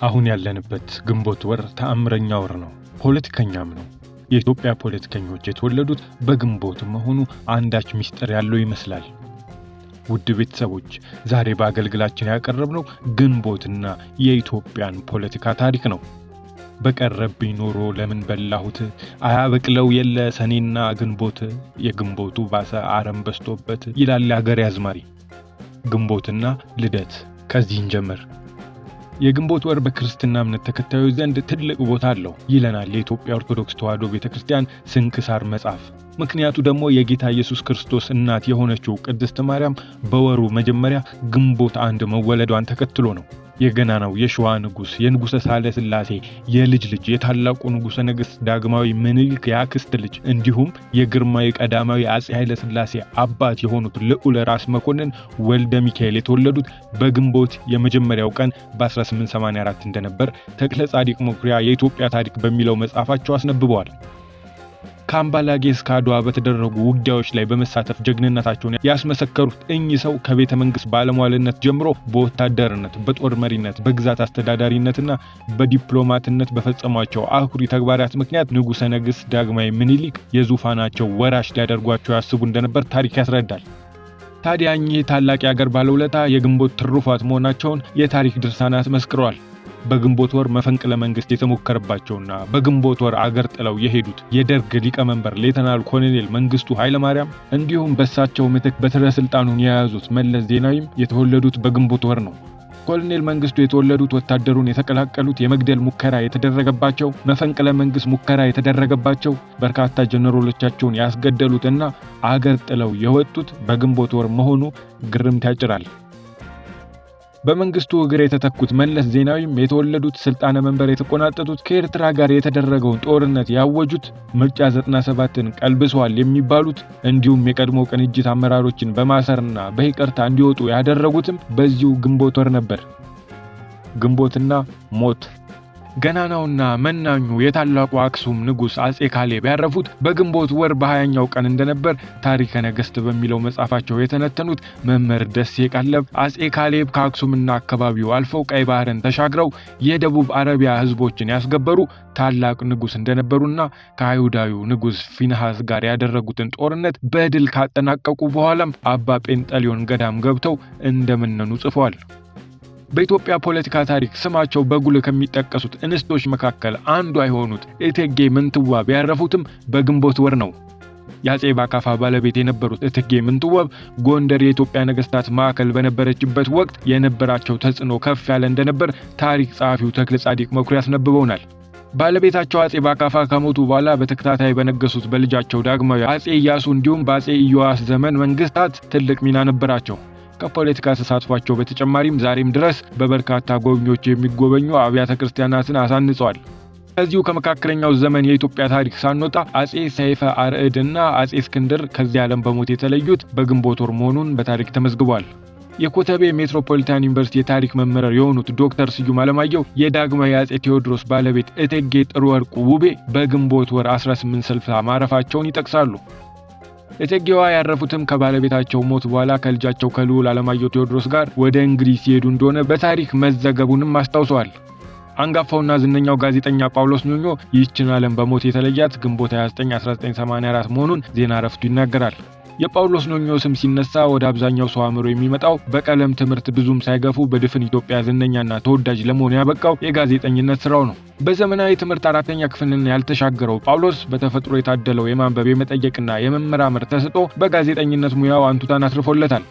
አሁን ያለንበት ግንቦት ወር ተአምረኛ ወር ነው። ፖለቲከኛም ነው። የኢትዮጵያ ፖለቲከኞች የተወለዱት በግንቦት መሆኑ አንዳች ሚስጥር ያለው ይመስላል። ውድ ቤተሰቦች ዛሬ በአገልግላችን ያቀረብነው ግንቦትና የኢትዮጵያን ፖለቲካ ታሪክ ነው። በቀረብኝ ኖሮ ለምን በላሁት አያበቅለው የለ ሰኔና ግንቦት የግንቦቱ ባሰ አረም በስቶበት ይላል የሀገሬ አዝማሪ። ግንቦትና ልደት ከዚህ እንጀምር። የግንቦት ወር በክርስትና እምነት ተከታዮች ዘንድ ትልቅ ቦታ አለው ይለናል የኢትዮጵያ ኦርቶዶክስ ተዋሕዶ ቤተክርስቲያን ስንክሳር መጽሐፍ። ምክንያቱ ደግሞ የጌታ ኢየሱስ ክርስቶስ እናት የሆነችው ቅድስት ማርያም በወሩ መጀመሪያ ግንቦት 1 መወለዷን ተከትሎ ነው። የገናናው የሸዋ ንጉስ የንጉሠ ሳህለ ሥላሴ የልጅ ልጅ የታላቁ ንጉሠ ነገሥት ዳግማዊ ምኒልክ የአክስት ልጅ እንዲሁም የግርማዊ ቀዳማዊ አፄ ኃይለ ሥላሴ አባት የሆኑት ልዑል ራስ መኮንን ወልደ ሚካኤል የተወለዱት በግንቦት የመጀመሪያው ቀን በ1884 እንደነበር ተክለ ጻዲቅ መኩሪያ የኢትዮጵያ ታሪክ በሚለው መጽሐፋቸው አስነብበዋል። ከአምባላጌ እስከ አድዋ በተደረጉ ውጊያዎች ላይ በመሳተፍ ጀግንነታቸውን ያስመሰከሩት እኚህ ሰው ከቤተ መንግስት ባለሟልነት ጀምሮ በወታደርነት፣ በጦር መሪነት፣ በግዛት አስተዳዳሪነትና በዲፕሎማትነት በፈጸሟቸው አኩሪ ተግባራት ምክንያት ንጉሠ ነገሥት ዳግማዊ ምኒልክ የዙፋናቸው ወራሽ ሊያደርጓቸው ያስቡ እንደነበር ታሪክ ያስረዳል። ታዲያ እኚህ ታላቅ የአገር ባለውለታ የግንቦት ትሩፋት መሆናቸውን የታሪክ ድርሳናት መስክረዋል። በግንቦት ወር መፈንቅለ መንግስት የተሞከረባቸውና በግንቦት ወር አገር ጥለው የሄዱት የደርግ ሊቀመንበር ሌተናል ኮሎኔል መንግስቱ ኃይለማርያም እንዲሁም በሳቸው ምትክ በትረ ስልጣኑን የያዙት መለስ ዜናዊም የተወለዱት በግንቦት ወር ነው። ኮሎኔል መንግስቱ የተወለዱት ወታደሩን የተቀላቀሉት የመግደል ሙከራ የተደረገባቸው፣ መፈንቅለ መንግስት ሙከራ የተደረገባቸው፣ በርካታ ጀነራሎቻቸውን ያስገደሉትና አገር ጥለው የወጡት በግንቦት ወር መሆኑ ግርምት ያጭራል። በመንግስቱ እግር የተተኩት መለስ ዜናዊም የተወለዱት ስልጣነ መንበር የተቆናጠጡት ከኤርትራ ጋር የተደረገውን ጦርነት ያወጁት ምርጫ 97ን ቀልብሰዋል የሚባሉት እንዲሁም የቀድሞ ቅንጅት አመራሮችን በማሰርና በይቅርታ እንዲወጡ ያደረጉትም በዚሁ ግንቦት ወር ነበር። ግንቦትና ሞት ገናናውና መናኙ የታላቁ አክሱም ንጉስ አፄ ካሌብ ያረፉት በግንቦት ወር በ20ኛው ቀን እንደነበር ታሪከ ነገሥት በሚለው መጽሐፋቸው የተነተኑት መምህር ደሴ ቃለብ አፄ ካሌብ ከአክሱምና አካባቢው አልፈው ቀይ ባህርን ተሻግረው የደቡብ አረቢያ ህዝቦችን ያስገበሩ ታላቅ ንጉስ እንደነበሩና ከአይሁዳዊው ንጉስ ፊንሃስ ጋር ያደረጉትን ጦርነት በድል ካጠናቀቁ በኋላም አባ ጴንጠሊዮን ገዳም ገብተው እንደመነኑ ጽፈዋል። በኢትዮጵያ ፖለቲካ ታሪክ ስማቸው በጉልህ ከሚጠቀሱት እንስቶች መካከል አንዷ የሆኑት እቴጌ ምንትዋብ ያረፉትም በግንቦት ወር ነው። የአፄ ባካፋ ባለቤት የነበሩት እቴጌ ምንትዋብ ጎንደር የኢትዮጵያ ነገስታት ማዕከል በነበረችበት ወቅት የነበራቸው ተጽዕኖ ከፍ ያለ እንደነበር ታሪክ ጸሐፊው ተክለ ጻዲቅ መኩሪያ ያስነብበውናል። ባለቤታቸው አፄ ባካፋ ከሞቱ በኋላ በተከታታይ በነገሱት በልጃቸው ዳግማዊ አፄ ኢያሱ እንዲሁም በአፄ ኢዮአስ ዘመን መንግስታት ትልቅ ሚና ነበራቸው። ከፖለቲካ ተሳትፏቸው በተጨማሪም ዛሬም ድረስ በበርካታ ጎብኚዎች የሚጎበኙ አብያተ ክርስቲያናትን አሳንጸዋል። ከዚሁ ከመካከለኛው ዘመን የኢትዮጵያ ታሪክ ሳንወጣ አፄ ሰይፈ አርዕድ እና አፄ እስክንድር ከዚህ ዓለም በሞት የተለዩት በግንቦት ወር መሆኑን በታሪክ ተመዝግቧል። የኮተቤ ሜትሮፖሊታን ዩኒቨርሲቲ የታሪክ መምህር የሆኑት ዶክተር ስዩም አለማየሁ የዳግማዊ አፄ ቴዎድሮስ ባለቤት እቴጌ ጥሩ ወርቅ ውቤ በግንቦት ወር 1860 ማረፋቸውን ይጠቅሳሉ። እቴጌዋ ያረፉትም ከባለቤታቸው ሞት በኋላ ከልጃቸው ከልዑል አለማየሁ ቴዎድሮስ ጋር ወደ እንግሊዝ ሲሄዱ እንደሆነ በታሪክ መዘገቡንም አስታውሰዋል። አንጋፋውና ዝነኛው ጋዜጠኛ ጳውሎስ ኞኞ ይህችን ዓለም በሞት የተለያት ግንቦት 29 1984 መሆኑን ዜና እረፍቱ ይናገራል። የጳውሎስ ኞኞ ስም ሲነሳ ወደ አብዛኛው ሰው አእምሮ የሚመጣው በቀለም ትምህርት ብዙም ሳይገፉ በድፍን ኢትዮጵያ ዝነኛና ተወዳጅ ለመሆን ያበቃው የጋዜጠኝነት ስራው ነው። በዘመናዊ ትምህርት 4ኛ ክፍልን ያልተሻገረው ጳውሎስ በተፈጥሮ የታደለው የማንበብ የመጠየቅና የመመራመር ተሰጥኦ በጋዜጠኝነት ሙያው አንቱታን አትርፎለታል።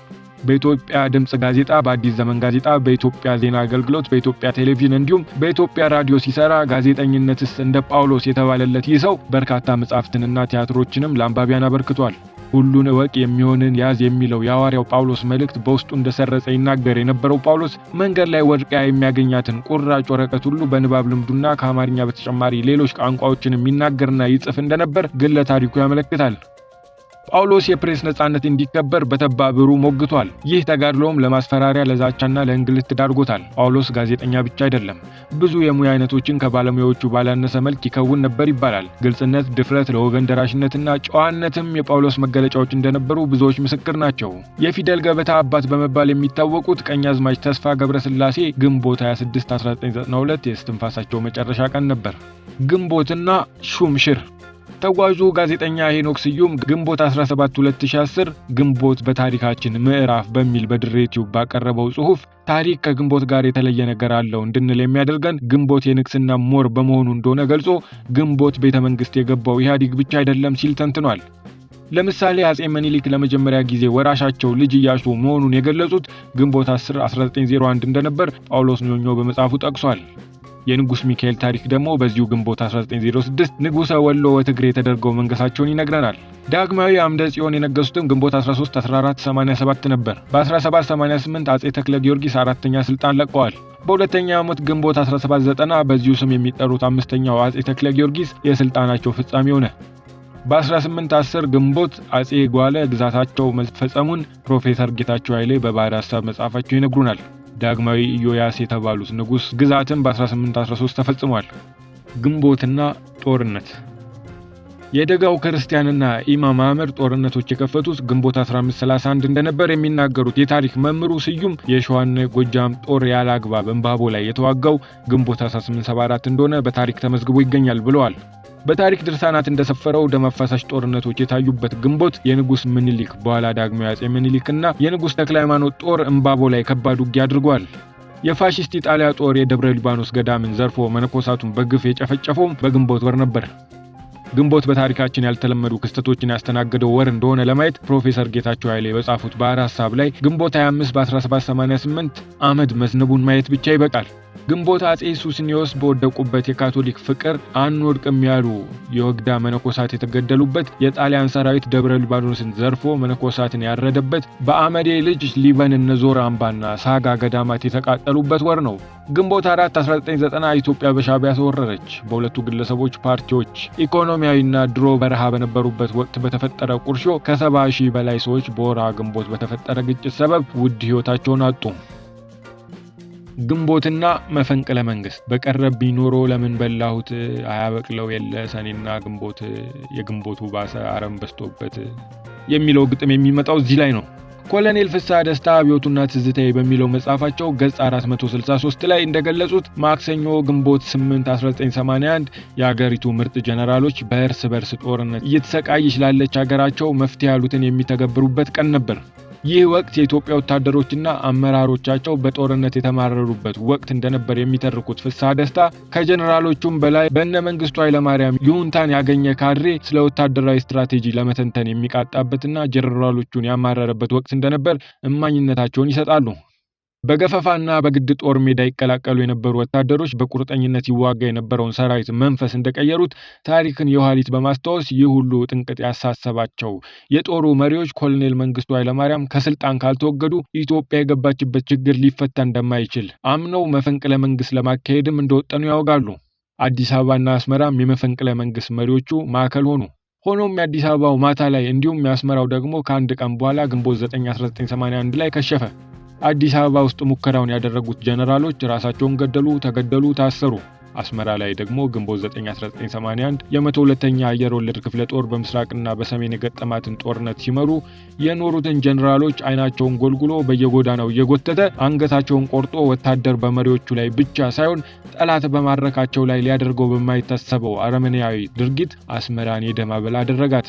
በኢትዮጵያ ድምጽ ጋዜጣ፣ በአዲስ ዘመን ጋዜጣ፣ በኢትዮጵያ ዜና አገልግሎት፣ በኢትዮጵያ ቴሌቪዥን እንዲሁም በኢትዮጵያ ራዲዮ ሲሰራ ጋዜጠኝነትስ እንደ ጳውሎስ የተባለለት ይህ ሰው በርካታ መጻሕፍትንና ቲያትሮችንም ለአንባቢያን አበርክቷል። ሁሉን እወቅ የሚሆንን ያዝ የሚለው የሐዋርያው ጳውሎስ መልእክት በውስጡ እንደሰረጸ ይናገር የነበረው ጳውሎስ መንገድ ላይ ወድቃ የሚያገኛትን ቁራጭ ወረቀት ሁሉ በንባብ ልምዱና ከአማርኛ በተጨማሪ ሌሎች ቋንቋዎችን የሚናገርና ይጽፍ እንደነበር ግለ ታሪኩ ያመለክታል። ጳውሎስ የፕሬስ ነጻነት እንዲከበር በተባበሩ ሞግቷል። ይህ ተጋድሎም ለማስፈራሪያ ለዛቻና ለእንግልት ዳርጎታል። ጳውሎስ ጋዜጠኛ ብቻ አይደለም፣ ብዙ የሙያ አይነቶችን ከባለሙያዎቹ ባላነሰ መልክ ይከውን ነበር ይባላል። ግልጽነት፣ ድፍረት፣ ለወገን ደራሽነትና ጨዋነትም የጳውሎስ መገለጫዎች እንደነበሩ ብዙዎች ምስክር ናቸው። የፊደል ገበታ አባት በመባል የሚታወቁት ቀኛዝማች ተስፋ ገብረስላሴ ግንቦት 26 1992 የእስትንፋሳቸው መጨረሻ ቀን ነበር። ግንቦትና ሹምሽር ተጓዡ ጋዜጠኛ ሄኖክ ስዩም ግንቦት 17 2010 ግንቦት በታሪካችን ምዕራፍ በሚል በድሬ ቲዩብ ባቀረበው ጽሑፍ ታሪክ ከግንቦት ጋር የተለየ ነገር አለው እንድንል የሚያደርገን ግንቦት የንግስና ሞር በመሆኑ እንደሆነ ገልጾ ግንቦት ቤተ መንግስት የገባው ኢህአዴግ ብቻ አይደለም ሲል ተንትኗል። ለምሳሌ አጼ ምኒልክ ለመጀመሪያ ጊዜ ወራሻቸው ልጅ ኢያሱ መሆኑን የገለጹት ግንቦት 10 1901 እንደነበር ጳውሎስ ኞኞ በመጽሐፉ ጠቅሷል። የንጉስ ሚካኤል ታሪክ ደግሞ በዚሁ ግንቦት 1906 ንጉሰ ወሎ ወትግሬ ተደርገው መንገሳቸውን ይነግረናል። ዳግማዊ አምደ ጽዮን የነገሱትም ግንቦት 13 1487 ነበር። በ1788 አጼ ተክለ ጊዮርጊስ አራተኛ ስልጣን ለቀዋል። በሁለተኛ ዓመት ግንቦት 1790 በዚሁ ስም የሚጠሩት አምስተኛው አጼ ተክለ ጊዮርጊስ የስልጣናቸው ፍጻሜ ሆነ። በ1810 ግንቦት አጼ ጓለ ግዛታቸው መፈጸሙን ፕሮፌሰር ጌታቸው ኃይሌ በባህር ሐሳብ መጽሐፋቸው ይነግሩናል። ዳግማዊ ኢዮያስ የተባሉት ንጉስ ግዛትም በ1813 ተፈጽሟል። ግንቦትና ጦርነት የደጋው ክርስቲያንና ኢማም አህመድ ጦርነቶች የከፈቱት ግንቦት 1531 እንደነበር የሚናገሩት የታሪክ መምህሩ ስዩም የሸዋና ጎጃም ጦር ያለ አግባብ እምባቦ ላይ የተዋጋው ግንቦት 1874 እንደሆነ በታሪክ ተመዝግቦ ይገኛል ብለዋል። በታሪክ ድርሳናት እንደሰፈረው ደም አፋሳሽ ጦርነቶች የታዩበት ግንቦት የንጉስ ምኒልክ በኋላ ዳግማዊ አጼ ምኒልክና የንጉስ ተክለ ሃይማኖት ጦር እምባቦ ላይ ከባድ ውጊያ አድርጓል። የፋሺስት ኢጣሊያ ጦር የደብረ ሊባኖስ ገዳምን ዘርፎ መነኮሳቱን በግፍ የጨፈጨፈው በግንቦት ወር ነበር። ግንቦት በታሪካችን ያልተለመዱ ክስተቶችን ያስተናገደው ወር እንደሆነ ለማየት ፕሮፌሰር ጌታቸው ኃይሌ በጻፉት ባህር ሐሳብ ላይ ግንቦት 25 በ1788 አመድ መዝነቡን ማየት ብቻ ይበቃል። ግንቦት አጼ ሱስንዮስ በወደቁበት የካቶሊክ ፍቅር አንወድቅም ያሉ የወግዳ መነኮሳት የተገደሉበት፣ የጣሊያን ሰራዊት ደብረ ሊባኖስን ዘርፎ መነኮሳትን ያረደበት፣ በአመዴ ልጅ ሊበን እነዞር አምባና ሳጋ ገዳማት የተቃጠሉበት ወር ነው። ግንቦት 4 1990 ኢትዮጵያ በሻዕቢያ ተወረረች። በሁለቱ ግለሰቦች ፓርቲዎች ኢኮኖሚያዊና ድሮ በረሃ በነበሩበት ወቅት በተፈጠረ ቁርሾ ከ70 ሺህ በላይ ሰዎች በወርሃ ግንቦት በተፈጠረ ግጭት ሰበብ ውድ ሕይወታቸውን አጡ። ግንቦትና መፈንቅለ መንግስት በቀረብኝ ኖሮ ለምን በላሁት አያበቅለው የለ ሰኔና ግንቦት የግንቦቱ ባሰ አረም በስቶበት የሚለው ግጥም የሚመጣው እዚህ ላይ ነው። ኮሎኔል ፍስሐ ደስታ አብዮቱና ትዝታዬ በሚለው መጽሐፋቸው ገጽ 463 ላይ እንደገለጹት ማክሰኞ ግንቦት 8 1981 የአገሪቱ ምርጥ ጀነራሎች በእርስ በርስ ጦርነት እየተሰቃየች ላለች ሀገራቸው መፍትሄ ያሉትን የሚተገብሩበት ቀን ነበር። ይህ ወቅት የኢትዮጵያ ወታደሮችና አመራሮቻቸው በጦርነት የተማረሩበት ወቅት እንደነበር የሚተርኩት ፍስሐ ደስታ ከጀነራሎቹም በላይ በእነ መንግስቱ ኃይለማርያም ይሁንታን ያገኘ ካድሬ ስለ ወታደራዊ ስትራቴጂ ለመተንተን የሚቃጣበትና ጀነራሎቹን ያማረረበት ወቅት እንደነበር እማኝነታቸውን ይሰጣሉ። በገፈፋና በግድ ጦር ሜዳ ይቀላቀሉ የነበሩ ወታደሮች በቁርጠኝነት ይዋጋ የነበረውን ሰራዊት መንፈስ እንደቀየሩት ታሪክን የኋሊት በማስታወስ ይህ ሁሉ ጥንቅጥ ያሳሰባቸው የጦሩ መሪዎች ኮሎኔል መንግስቱ ኃይለማርያም ከስልጣን ካልተወገዱ ኢትዮጵያ የገባችበት ችግር ሊፈታ እንደማይችል አምነው መፈንቅለ መንግስት ለማካሄድም እንደወጠኑ ያወጋሉ። አዲስ አበባና አስመራም የመፈንቅለ መንግስት መሪዎቹ ማዕከል ሆኑ። ሆኖም የአዲስ አበባው ማታ ላይ እንዲሁም የአስመራው ደግሞ ከአንድ ቀን በኋላ ግንቦት 9 1981 ላይ ከሸፈ። አዲስ አበባ ውስጥ ሙከራውን ያደረጉት ጀነራሎች ራሳቸውን ገደሉ፣ ተገደሉ፣ ታሰሩ። አስመራ ላይ ደግሞ ግንቦት 9 1981 የ102ኛ አየር ወለድ ክፍለ ጦር በምስራቅና በሰሜን የገጠማትን ጦርነት ሲመሩ የኖሩትን ጀነራሎች አይናቸውን ጎልጉሎ በየጎዳናው እየጎተተ አንገታቸውን ቆርጦ ወታደር በመሪዎቹ ላይ ብቻ ሳይሆን ጠላት በማረካቸው ላይ ሊያደርገው በማይታሰበው አረመኔያዊ ድርጊት አስመራን የደም አበል አደረጋት።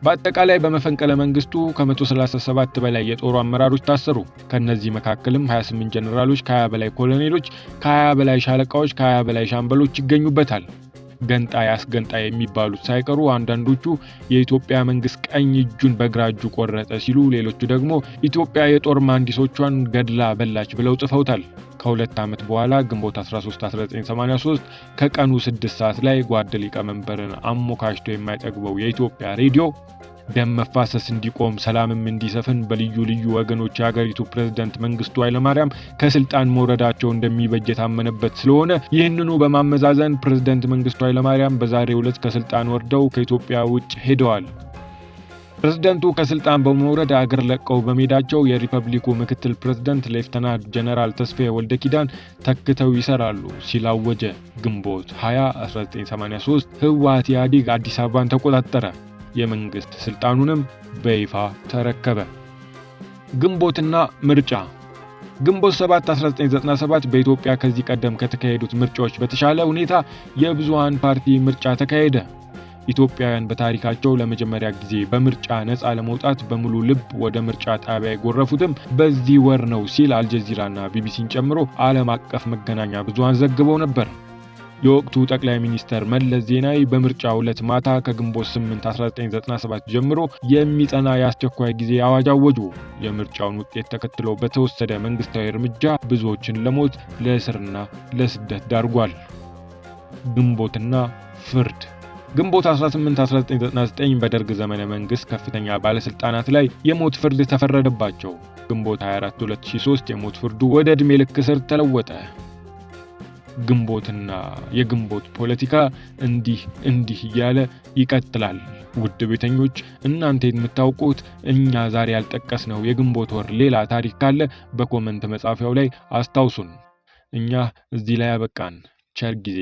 በአጠቃላይ በመፈንቅለ መንግስቱ ከ137 በላይ የጦሩ አመራሮች ታሰሩ። ከነዚህ መካከልም 28 ጀነራሎች፣ ከ20 በላይ ኮሎኔሎች፣ ከ20 በላይ ሻለቃዎች፣ ከ20 በላይ ሻምበሎች ይገኙበታል። ገንጣይ አስገንጣይ የሚባሉት ሳይቀሩ አንዳንዶቹ የኢትዮጵያ መንግስት ቀኝ እጁን በግራ እጁ ቆረጠ ሲሉ፣ ሌሎቹ ደግሞ ኢትዮጵያ የጦር መሐንዲሶቿን ገድላ በላች ብለው ጽፈውታል። ከሁለት ዓመት በኋላ ግንቦት 13 1983 ከቀኑ 6 ሰዓት ላይ ጓድ ሊቀመንበርን አሞካሽቶ የማይጠግበው የኢትዮጵያ ሬዲዮ ደም መፋሰስ እንዲቆም ሰላምም እንዲሰፍን በልዩ ልዩ ወገኖች የሀገሪቱ ፕሬዝዳንት መንግስቱ ኃይለማርያም ከስልጣን መውረዳቸው እንደሚበጅ የታመነበት ስለሆነ ይህንኑ በማመዛዘን ፕሬዝዳንት መንግስቱ ኃይለማርያም በዛሬው ዕለት ከስልጣን ወርደው ከኢትዮጵያ ውጭ ሄደዋል። ፕሬዝዳንቱ ከስልጣን በመውረድ አገር ለቀው በመሄዳቸው የሪፐብሊኩ ምክትል ፕሬዝዳንት ሌፍተናንት ጀነራል ተስፋዬ ወልደ ኪዳን ተክተው ይሰራሉ ሲል አወጀ። ግንቦት 20 1983 ህወሓት ኢህአዴግ አዲስ አበባን ተቆጣጠረ። የመንግስት ስልጣኑንም በይፋ ተረከበ። ግንቦትና ምርጫ። ግንቦት 7 1997 በኢትዮጵያ ከዚህ ቀደም ከተካሄዱት ምርጫዎች በተሻለ ሁኔታ የብዙሃን ፓርቲ ምርጫ ተካሄደ። ኢትዮጵያውያን በታሪካቸው ለመጀመሪያ ጊዜ በምርጫ ነፃ ለመውጣት በሙሉ ልብ ወደ ምርጫ ጣቢያ የጎረፉትም በዚህ ወር ነው ሲል አልጀዚራና ቢቢሲን ጨምሮ ዓለም አቀፍ መገናኛ ብዙሃን ዘግበው ነበር። የወቅቱ ጠቅላይ ሚኒስተር መለስ ዜናዊ በምርጫው ዕለት ማታ ከግንቦት 8 1997 ጀምሮ የሚጸና የአስቸኳይ ጊዜ አዋጅ አወጁ። የምርጫውን ውጤት ተከትሎ በተወሰደ መንግስታዊ እርምጃ ብዙዎችን ለሞት ለእስርና ለስደት ዳርጓል። ግንቦትና ፍርድ። ግንቦት 18 1999 በደርግ ዘመነ መንግስት ከፍተኛ ባለስልጣናት ላይ የሞት ፍርድ ተፈረደባቸው። ግንቦት 24 2003 የሞት ፍርዱ ወደ ዕድሜ ልክ እስር ተለወጠ። ግንቦትና የግንቦት ፖለቲካ እንዲህ እያለ ይቀጥላል። ውድ ቤተኞች፣ እናንተ የምታውቁት እኛ ዛሬ ያልጠቀስነው የግንቦት ወር ሌላ ታሪክ ካለ በኮመንት መጻፊያው ላይ አስታውሱን። እኛ እዚህ ላይ አበቃን። ቸር ጊዜ